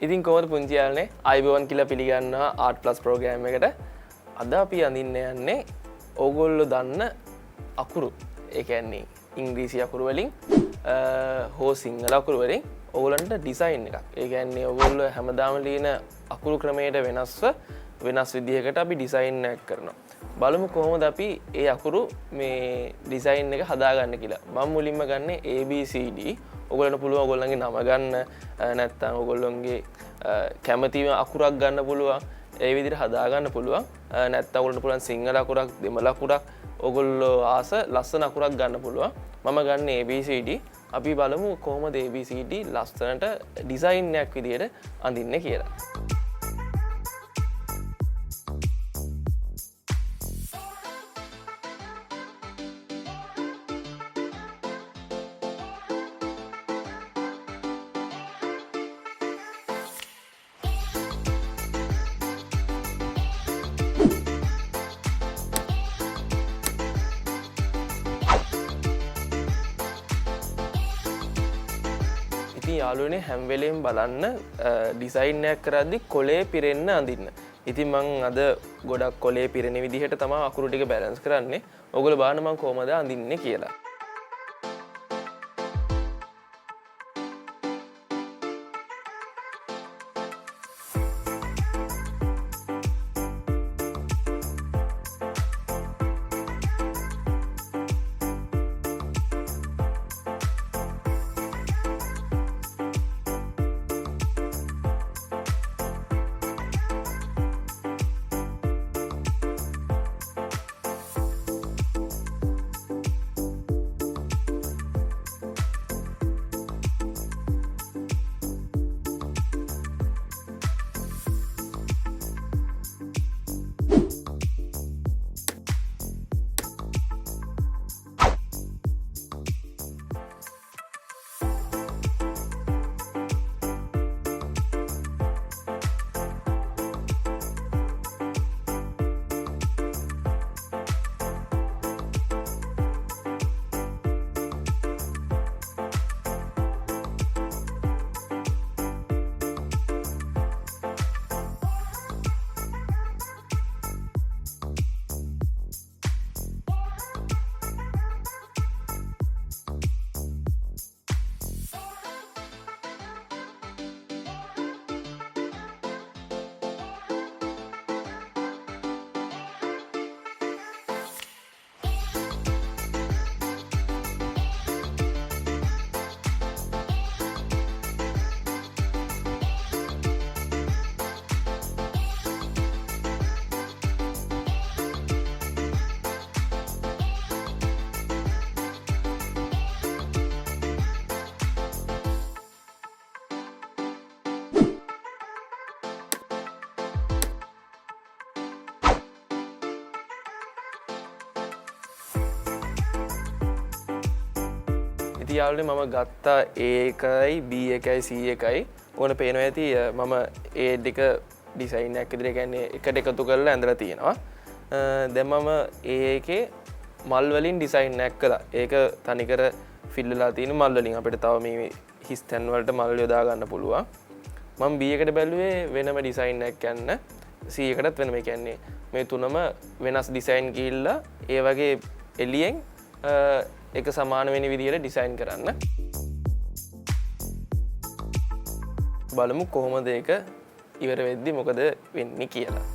ඉතින් කොහොමද පුංචි යාළුවනේ අයිබෝන් කියලා පිළිගන්නවා ආර්ට් ප්ලස් ප්‍රෝග්‍රෑම් එකට. අද අපි අඳින්න යන්නේ ඕගොල්ලෝ දන්න අකුරු. ඒ කියන්නේ ඉංග්‍රීසි අකුරු වලින් හෝ සිංහල අකුරු වලින් ඕගොල්ලන්ට ඩිසයින් එකක්. ඒ කියන්නේ ඕගොල්ලෝ හැමදාම ලියන අකුරු ක්‍රමයට වෙනස් විදිහකට අපි ඩිසයින් එකක් කරනවා. බලමු කොහොමද අපි ඒ අකුරු මේ ඩිසයින් එක හදාගන්න කියලා. මම මුලින්ම ගන්න ABCD. ඔයගොල්ලන්ට පුළුවන් ඔයගොල්ලන්ගේ නම ගන්න නැත්නම් ඔයගොල්ලන්ගේ කැමතිම අකුරක් ගන්න පුළුවන්. ඒ විදිහට හදාගන්න පුළුවන්. නැත්නම් ඔයගොල්ලන්ට පුළුවන් සිංහල අකුරක්, දෙමළ අකුරක්, ඔයගොල්ලෝ ආස ලස්සන අකුරක් ගන්න පුළුවන්. මම ගන්න ABCD. අපි බලමු කොහොමද ABCD ලස්සනට ඩිසයින් එකක් විදිහට අඳින්නේ කියලා. යාළුවනේ හැම වෙලෙම බලන්න ඩිසයින් එකක් කරද්දි කොලේ පිරෙන්න අඳින්න. ඉතින් මම අද ගොඩක් කොලේ පිරෙන විදිහට තමයි අකුරු ටික බැලන්ස් කරන්නේ. ඔයගොල්ලෝ බලන්න මම කොහමද අඳින්නේ කියලා. යාළුවනේ මම ගත්තා A එකයි B එකයි C එකයි. ඕන පේනවා ඇති මම ඒ දෙක ඩිසයින් එකක් විදිහට කියන්නේ එකට එකතු කරලා ඇඳලා තියෙනවා. දැන් මම A එකේ මල් වලින් ඩිසයින් එකක් කළා. ඒක තනිකර ෆිල් වෙලා තියෙන මල් වලින් අපිට තව මේ හිස් තැන් වලට මල් යොදා ගන්න පුළුවන්. මම B එකට බැලුවේ වෙනම ඩිසයින් එකක් යන්න. C එකටත් වෙනම. ඒ කියන්නේ මේ තුනම වෙනස් ඩිසයින් ගිහිල්ලා ඒ වගේ එළියෙන් එක සමාන වෙන විදිහට ඩිසයින් කරන්න. බලමු කොහොමද ඒක ඉවර වෙද්දි මොකද වෙන්නේ කියලා.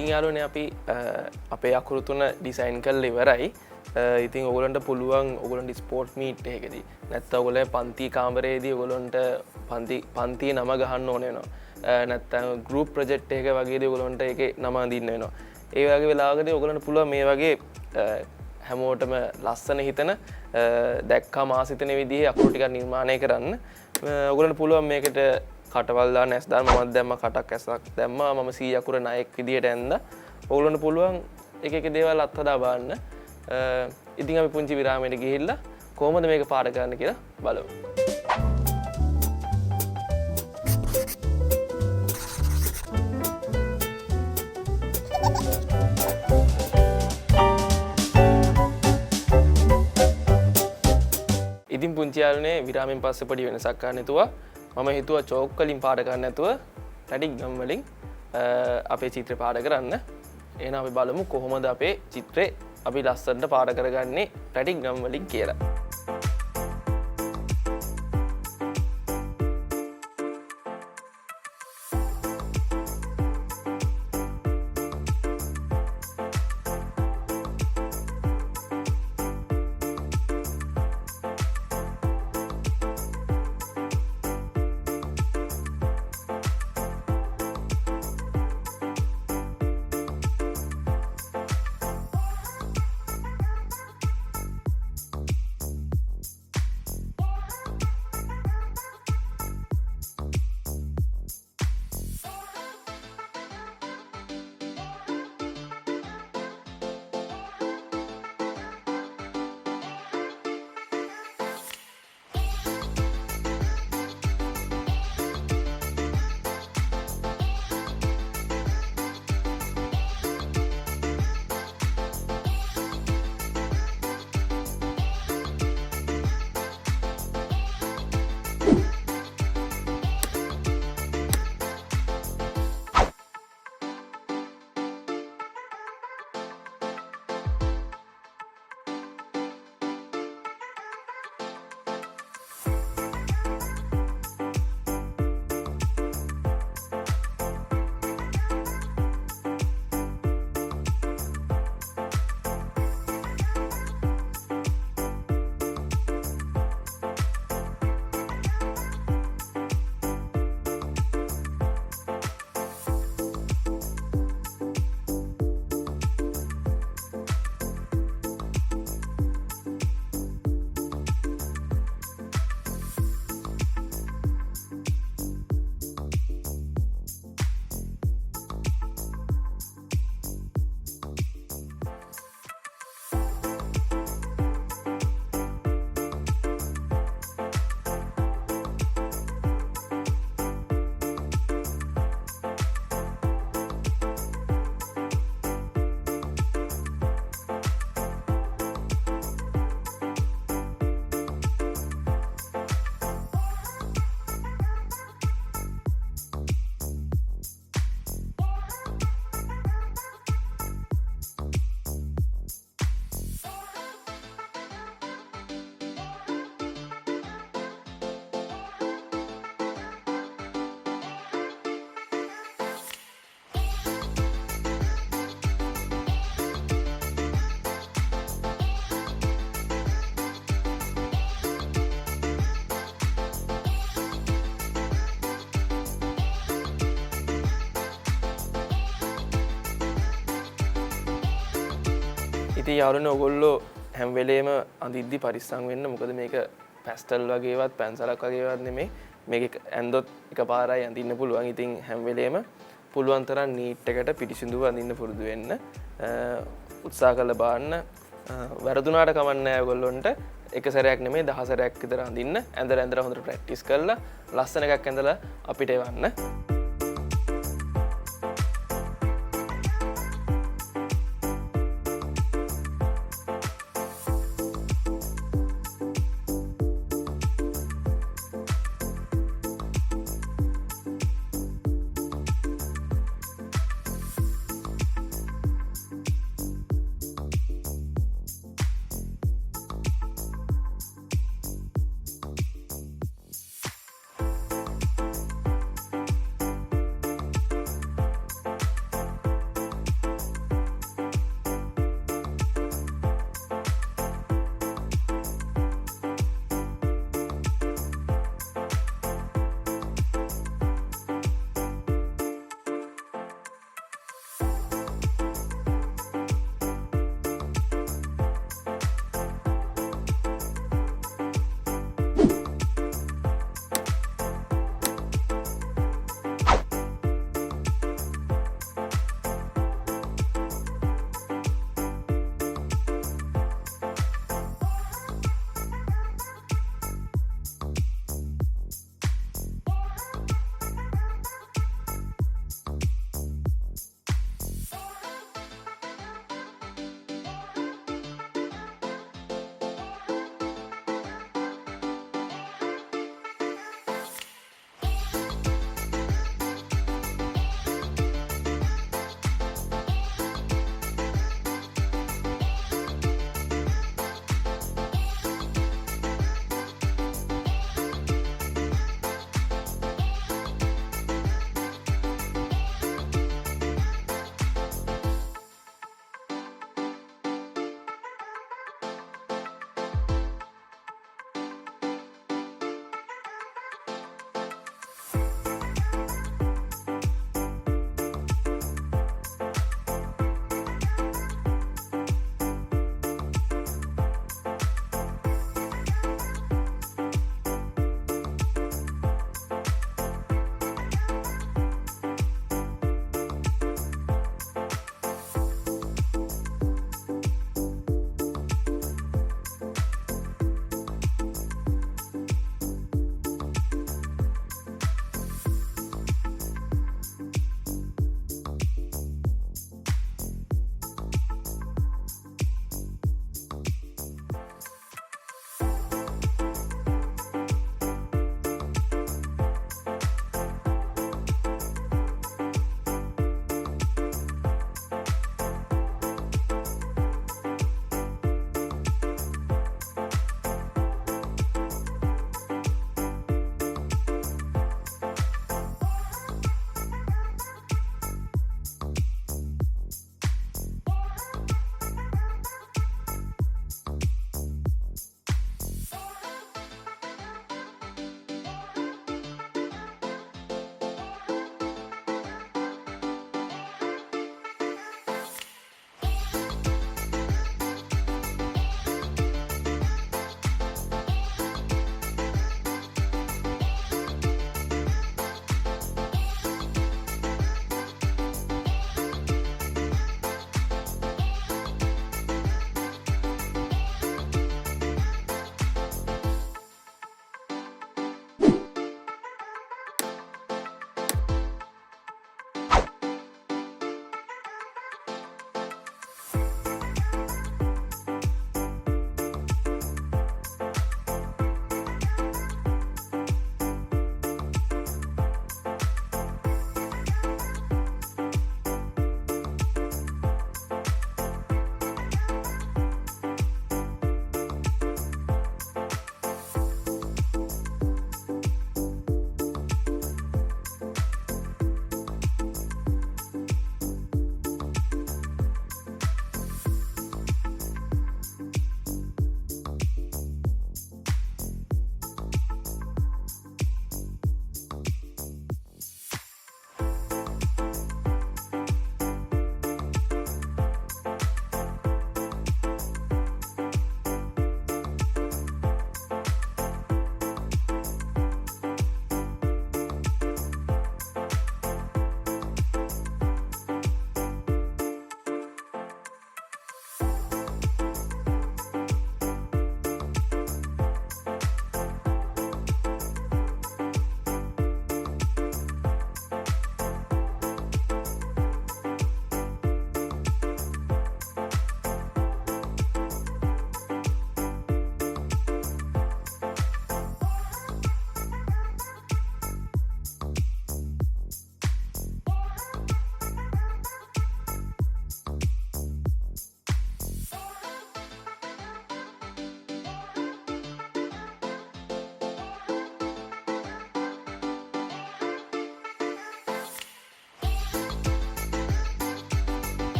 ඉතින් යාළුවනේ අපි අපේ අකුරු තුන ඩිසයින් කරලා ඉවරයි. ඉතින් ඔයගොල්ලන්ට පුළුවන් ඔයගොල්ලන්ට ස්පෝර්ට් මීට් එකකදී නැත්නම් ඔයගොල්ලෝ පන්ති කාමරයේදී ඔයගොල්ලන්ට පන්ති නම ගහන්න ඕන වෙනවා. නැත්නම් ගෲප් ප්‍රොජෙක්ට් එක වගේදී ඔයගොල්ලන්ට ඒකේ නම අඳින්න වෙනවා. ඒ වගේ වෙලාවකදී ඔයගොල්ලන්ට පුළුවන් මේ වගේ හැමෝටම ලස්සන හිතන දැක්කම ආසිතන විදිහේ අකුරු ටිකක් නිර්මාණය කරන්න. ඔයගොල්ලන්ට පුළුවන් මේකට කටවල් දාන්න ඇස් දාන්න මමත් දැම්මා කටක් ඇසක් දැම්මා මම 100 අකුර නායක විදියට ඇඳලා ඔයගොල්ලන්ට පුළුවන් එක එක දේවල් අත්හදා බලන්න. ඉතින් අපි පුංචි විරාමයට ගිහිල්ලා කොහොමද මේක පාඩ කරන්න කියලා බලමු. ඉතින් පුංචි යාළුවනේ විරාමයෙන් පස්සේ පොඩි වෙනසක් කරන්න හිතුවා. මම හිතුවා චෝක් වලින් පාඩ කරන්න නැතුව ටැඩික් ගම් වලින් අපේ චිත්‍රය පාඩ කරන්න. එහෙනම් අපි බලමු කොහොමද අපේ චිත්‍රේ අපි ලස්සනට පාඩ කරගන්නේ ටැඩික් ගම් වලින් කියලා. ඉතින් යාළුවනේ ඔයගොල්ලෝ හැම වෙලේම අඳිද්දි පරිස්සම් වෙන්න. මොකද මේක පැස්ටල් වගේවත් පැන්සලක් වගේවත් නෙමෙයි. මේක ඇඳොත් එකපාරයි අඳින්න පුළුවන්. ඉතින් හැම වෙලේම පුළුවන් තරම් නීට් එකට පිටිසිදුව අඳින්න පුරුදු වෙන්න. උත්සාහ කරලා බලන්න. වැරදුනාට කමක් නැහැ ඔයගොල්ලොන්ට. එක සැරයක් නෙමෙයි 10 සැරයක් විතර අඳින්න. ඇඳලා හොඳට ප්‍රැක්ටිස් කරලා ලස්සන එකක් ඇඳලා අපිට එවන්න.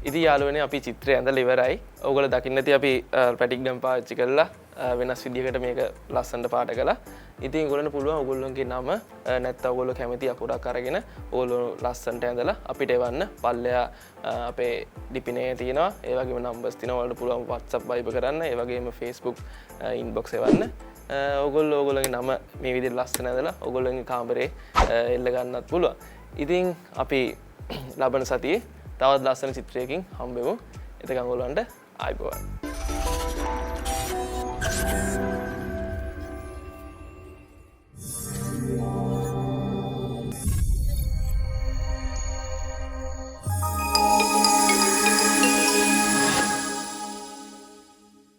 ඉතින් යාළුවනේ අපි චිත්‍රය ඇඳලා ඉවරයි. ඕගොල්ලෝ දකින්න ඇති අපි පැටික් ගම් පාවිච්චි කළා වෙනස් විදිහකට මේක ලස්සනට පාට කළා. ඉතින් ඒගොල්ලන්ට පුළුවන් ඕගොල්ලෝගේ නම නැත්නම් ඕගොල්ලෝ කැමති අකුරක් අරගෙන ඕගොල්ලෝ ලස්සනට ඇඳලා අපිට එවන්න. පල්ලෙහා අපේ ඩිපිනේ තියෙනවා. ඒ වගේම නම්බර්ස් තියෙනවා. ඔයාලට පුළුවන් WhatsApp Viber කරන්න. ඒ වගේම Facebook inbox එවන්න. ඕගොල්ලෝගේ නම මේ විදිහට ලස්සන ඇඳලා ඕගොල්ලෝගේ කාමරේ එල්ල ගන්නත් පුළුවන්. ඉතින් අපි ලබන සතියේ තවත් ලස්සන චිත්‍රයකින් හම්බෙමු. එතකන් ඔයගොල්ලන්ට ආයුබෝවන්.